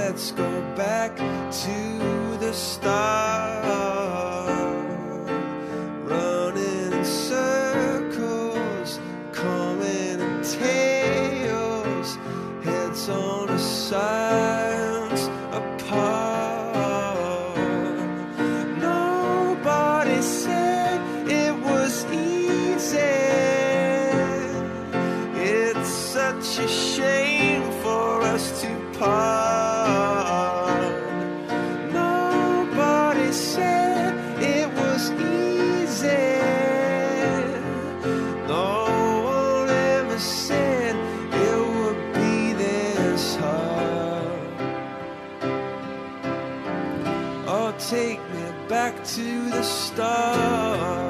let's go back to the start. Running in circles, coming in tails, heads on the sides apart. Nobody said it was easy. It's such a shame for us to part. Nobody said it was easy. No one ever said it would be this hard. Oh, take me back to the start.